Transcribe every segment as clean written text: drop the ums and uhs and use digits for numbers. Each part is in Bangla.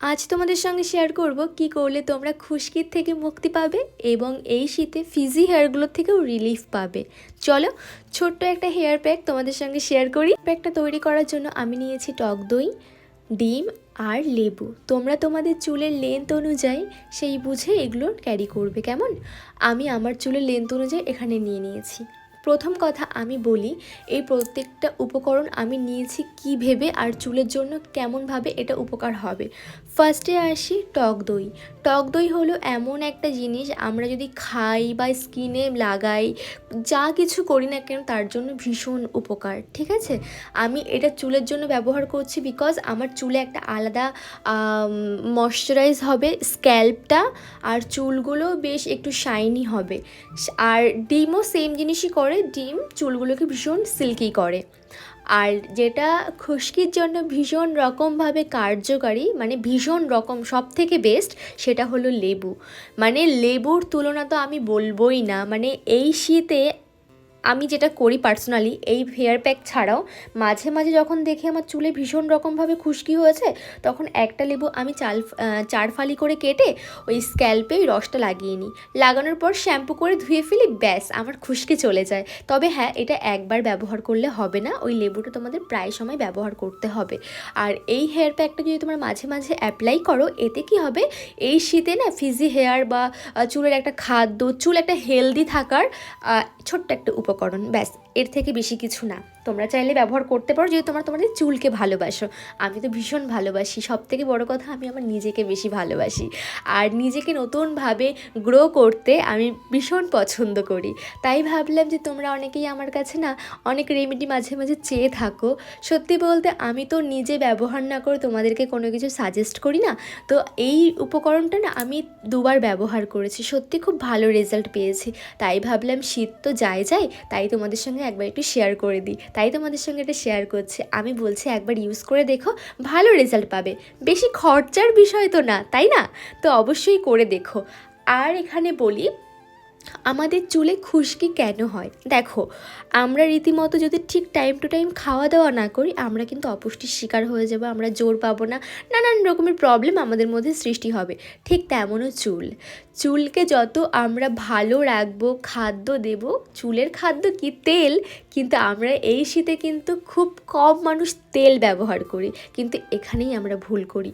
আজ তোমাদের সঙ্গে শেয়ার করব কি করলে তোমরা খুশকির থেকে মুক্তি পাবে এবং এই শীতে ফিজি হেয়ারগুলোর থেকেও রিলিফ পাবে। চলো ছোট্ট একটা হেয়ার প্যাক তোমাদের সঙ্গে শেয়ার করি। প্যাকটা তৈরি করার জন্য আমি নিয়েছি টক দই, ডিম আর লেবু। তোমরা তোমাদের চুলের লেন্থ অনুযায়ী সেই বুঝে এগুলো ক্যারি করবে, কেমন? আমি আমার চুলের লেন্থ অনুযায়ী এখানে নিয়ে নিয়েছি। প্রথম কথা আমি বলি, এই প্রত্যেকটা উপকরণ আমি নিয়েছি কী ভেবে আর চুলের জন্য কেমনভাবে এটা উপকার হবে। ফার্স্টে আসি টক দই। টক দই হলো এমন একটা জিনিস, আমরা যদি খাই বা স্কিনে লাগাই, যা কিছু করি না কেন তার জন্য ভীষণ উপকার, ঠিক আছে? আমি এটা চুলের জন্য ব্যবহার করছি বিকজ আমার চুলে একটা আলাদা ময়শ্চারাইজ হবে স্ক্যাল্পটা, আর চুলগুলো বেশ একটু শাইনি হবে। আর ডিমও সেম জিনিসই করে, ডিম চুলগুলোকে ভীষণ সিল্কি করে। আর যেটা খুশকির জন্য ভীষণ রকমভাবে কার্যকারী, মানে ভীষণ রকম সব থেকে বেস্ট, সেটা হলো লেবু। মানে লেবুর তুলনা তো আমি বলবোই না। মানে এই শীতে আমি যেটা করি পার্সোনালি, এই হেয়ার প্যাক ছাড়াও মাঝে মাঝে যখন দেখি আমার চুলে ভীষণ রকমভাবে খুশকি হয়েছে, তখন একটা লেবু আমি চার ফালি করে কেটে ওই স্ক্যাল্পেই রসটা লাগিয়ে নিই। লাগানোর পর শ্যাম্পু করে ধুয়ে ফেলি, ব্যাস আমার খুশকি চলে যায়। তবে হ্যাঁ, এটা একবার ব্যবহার করলে হবে না, ওই লেবুটা তোমাদের প্রায় সময় ব্যবহার করতে হবে। আর এই হেয়ার প্যাকটা যদি তোমরা মাঝে মাঝে অ্যাপ্লাই করো, এতে কি হবে, এই শীতে না ফিজি হেয়ার বা চুলের একটা খাদ্য, চুল একটা হেলদি থাকার ছোট্ট একটা উপকরণ, ব্যাস, এর থেকে বেশি কিছু না। তোমরা চাইলে ব্যবহার করতে পারো যদি তোমাদের চুলকে ভালোবাসো। আমি তো ভীষণ ভালোবাসি, সব থেকে বড়ো কথা আমি আমার নিজেকে বেশি ভালোবাসি, আর নিজেকে নতুনভাবে গ্রো করতে আমি ভীষণ পছন্দ করি। তাই ভাবলাম যে তোমরা অনেকেই আমার কাছে না অনেক রেমেডি মাঝে মাঝে চেয়ে থাকো। সত্যি বলতে আমি তো নিজে ব্যবহার না করে তোমাদেরকে কোনো কিছু সাজেস্ট করি না। তো এই উপকরণটা না আমি দুবার ব্যবহার করেছি, সত্যি খুব ভালো রেজাল্ট পেয়েছি। তাই ভাবলাম শীত তো যায়, তাই তোমাদের সঙ্গে একবার একটু শেয়ার করে দিই, তাই তোমাদের সঙ্গে এটা শেয়ার করছি। আমি বলছি একবার ইউজ করে দেখো, ভালো রেজাল্ট পাবে। বেশি খরচার বিষয় তো না, তাই না? তো অবশ্যই করে দেখো। আর এখানে বলি, আমাদের চুলে খুশকি কেন হয়? দেখো, আমরা রীতিমতো যদি ঠিক টাইম টু টাইম খাওয়া দাওয়া না করি, আমরা কিন্তু অপুষ্টির শিকার হয়ে যাবো, আমরা জোর পাবো না, নানান রকমের প্রবলেম আমাদের মধ্যে সৃষ্টি হবে। ঠিক তেমনও চুলকে যত আমরা ভালো রাখবো, খাদ্য দেব, চুলের খাদ্য কি তেল, কিন্তু আমরা এই শীতে কিন্তু খুব কম মানুষ তেল ব্যবহার করি, কিন্তু এখানেই আমরা ভুল করি।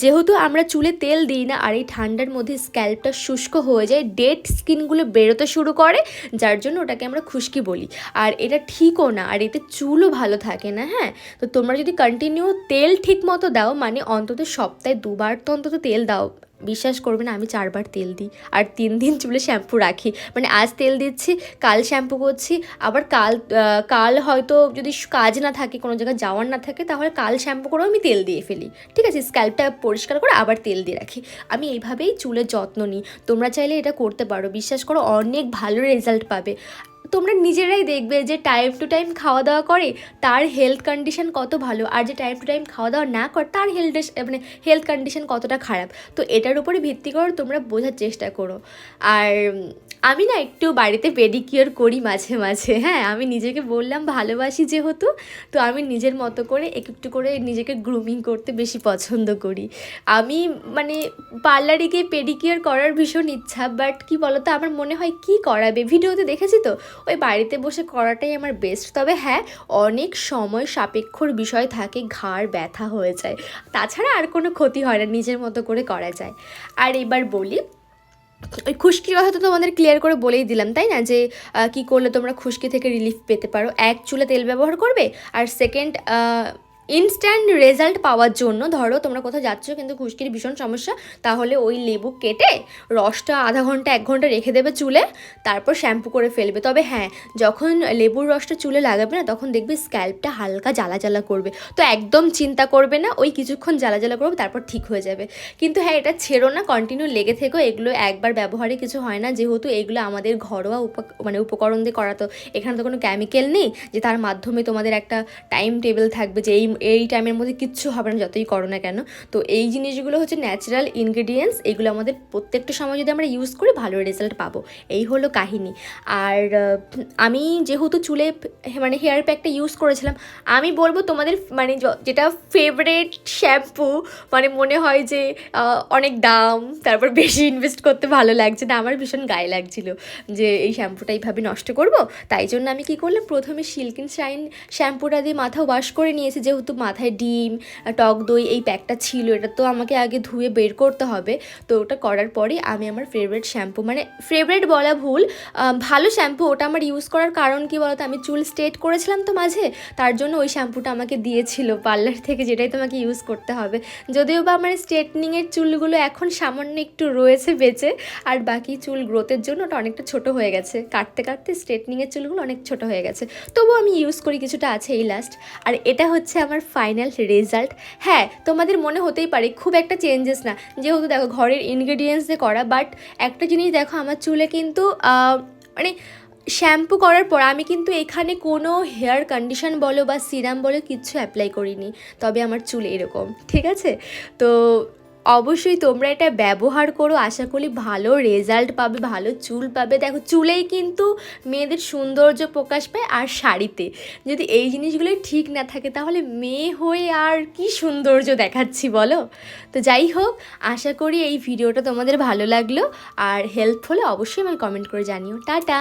যেহেতু আমরা চুলে তেল দিই না, আর এই ঠান্ডার মধ্যে স্ক্যাল্পটা শুষ্ক হয়ে যায়, ডেড স্কিনগুলো বেরোতে শুরু করে, যার জন্য ওটাকে আমরা খুশকি বলি। আর এটা ঠিকও না, আর এতে চুলও ভালো থাকে না। হ্যাঁ, তো তোমরা যদি কন্টিনিউ তেল ঠিক মতো দাও, মানে অন্তত সপ্তাহে 2বার তো অন্তত তেল দাও। বিশ্বাস করবে না, আমি 4বার তেল দিই আর 3 দিন চুলে শ্যাম্পু রাখি। মানে আজ তেল দিচ্ছি, কাল শ্যাম্পু করছি, আবার কাল হয়তো যদি কাজ না থাকে, কোনো জায়গায় যাওয়ার না থাকে, তাহলে কাল শ্যাম্পু করেও আমি তেল দিয়ে ফেলি, ঠিক আছে? স্ক্যাল্পটা পরিষ্কার করে আবার তেল দিয়ে রাখি। আমি এইভাবেই চুলের যত্ন নিই। তোমরা চাইলে এটা করতে পারো, বিশ্বাস করো অনেক ভালো রেজাল্ট পাবে। তোমরা নিজেরাই দেখবে যে টাইম টু টাইম খাওয়া দাওয়া করে তার হেলথ কন্ডিশন কত ভালো, আর যে টাইম টু টাইম খাওয়া দাওয়া না করে তার হেলথ কন্ডিশন কতটা খারাপ। তো এটার উপরে ভিত্তি করে তোমরা বোঝার চেষ্টা করো। আর আমি না একটু বাড়িতে পেডিকিওর করি মাঝে মাঝে। হ্যাঁ, আমি নিজেকে বললাম ভালোবাসি যেহেতু, তো আমি নিজের মতো করে একটু করে নিজেকে গ্রুমিং করতে বেশি পছন্দ করি। আমি মানে পার্লারে গিয়ে পেডিকিওর করার ভীষণ ইচ্ছা, বাট কি বলতো, আমার মনে হয় কি করাবে, ভিডিওতে দেখেছি তো, ওই বাড়িতে বসে করাটাই আমার বেস্ট। তবে হ্যাঁ, অনেক সময় সাপেক্ষর বিষয় থাকে, ঘাড় ব্যথা হয়ে যায়, তাছাড়া আর কোনো ক্ষতি হয় না, নিজের মতো করে করা যায়। আর এবার বলি, ওই খুশকির কথা তো তোমাদের ক্লিয়ার করে বলেই দিলাম, তাই না, যে কি করলে তোমরা খুশকি থেকে রিলিফ পেতে পারো। এক, চুলে তেল ব্যবহার করবে। আর সেকেন্ড, ইনস্ট্যান্ট রেজাল্ট পাওয়ার জন্য, ধরো তোমরা কোথাও যাচ্ছ কিন্তু খুশকির ভীষণ সমস্যা, তাহলে ওই লেবু কেটে রসটা আধা ঘন্টা 1 ঘন্টা রেখে দেবে চুলে, তারপর শ্যাম্পু করে ফেলবে। তবে হ্যাঁ, যখন লেবুর রসটা চুলে লাগাবে না, তখন দেখবে স্ক্যাল্পটা হালকা জ্বালা জ্বালা করবে, তো একদম চিন্তা করবে না, ওই কিছুক্ষণ জ্বালা জ্বালা করবে, তারপর ঠিক হয়ে যাবে। কিন্তু হ্যাঁ, এটা ছেড়ো না, কন্টিনিউ লেগে থেকো। এগুলো একবার ব্যবহারে কিছু হয় না, যেহেতু এগুলো আমাদের ঘরোয়া উপকরণ দিয়ে করা, তো এখানে তো কোনো কেমিক্যাল নেই যে তার মাধ্যমে তোমাদের একটা টাইম টেবিল থাকবে যে এই টাইমের মধ্যে কিচ্ছু হবে না যতই করো না কেন। তো এই জিনিসগুলো হচ্ছে ন্যাচারাল ইনগ্রেডিয়েন্টস, এগুলো আমাদের প্রত্যেকটা সময় যদি আমরা ইউজ করি ভালো রেজাল্ট পাবো, এই হলো কাহিনী। আর আমি যেহেতু চুলে মানে হেয়ার প্যাকটা ইউজ করেছিলাম, আমি বলবো তোমাদের মানে যেটা ফেভারেট শ্যাম্পু, মানে মনে হয় যে অনেক দাম, তারপর বেশি ইনভেস্ট করতে ভালো লাগছে না, আমার ভীষণ গায়ে লাগছিল যে এই শ্যাম্পুটা এইভাবে নষ্ট করব। তাই জন্য আমি কি করলাম, প্রথমে সিল্ক অ্যান্ড শাইন শ্যাম্পুটা দিয়ে মাথা ওয়াশ করে নিয়েছি, যেহেতু মাথায় ডিম টক দই এই প্যাকটা ছিল, এটা তো আমাকে আগে ধুয়ে বের করতে হবে। তো ওটা করার পরে আমি আমার ফেভারিট শ্যাম্পু, মানে ফেভারিট বলা ভুল, ভালো শ্যাম্পু ওটা আমার ইউজ করার কারণ কি বলতো, আমি চুল স্ট্রেট করেছিলাম তো মাঝে, তার জন্য ওই শ্যাম্পুটা আমাকে দিয়েছিল পার্লার থেকে, যেটাই তোমাকে ইউজ করতে হবে। যদিও বা আমার স্ট্রেটনিংয়ের চুলগুলো এখন সামান্য একটু রয়েছে বেঁচে, আর বাকি চুল গ্রোথের জন্য ওটা অনেকটা ছোট হয়ে গেছে, কাটতে কাটতে স্ট্রেটনিংয়ের চুলগুলো অনেক ছোট হয়ে গেছে, তবুও আমি ইউজ করি, কিছুটা আছে এই লাস্ট। আর এটা হচ্ছে আমার ফাইনাল রেজাল্ট। হ্যাঁ, তোমাদের মনে হতেই পারে খুব একটা চেঞ্জেস না, যেহেতু দেখো ঘরের ইনগ্রেডিয়েন্টস দিয়ে করা, বাট একটা জিনিস দেখো, আমার চুলে কিন্তু মানে শ্যাম্পু করার পর আমি কিন্তু এখানে কোনো হেয়ার কন্ডিশন বলো বা সিরাম বলো কিচ্ছু অ্যাপ্লাই করিনি, তবে আমার চুল এরকম, ঠিক আছে? তো অবশ্যই তোমরা এটা ব্যবহার করো, আশা করি ভালো রেজাল্ট পাবে, ভালো চুল পাবে। দেখো চুলেই কিন্তু মেয়েদের সৌন্দর্য প্রকাশ পায়, আর শাড়িতে যদি এই জিনিসগুলোই ঠিক না থাকে তাহলে মেয়ে হয়ে আর কি সৌন্দর্য দেখাচ্ছি বলো? তো যাই হোক, আশা করি এই ভিডিওটা তোমাদের ভালো লাগলো, আর হেল্প হলে অবশ্যই আমায় কমেন্ট করে জানিও। টাটা।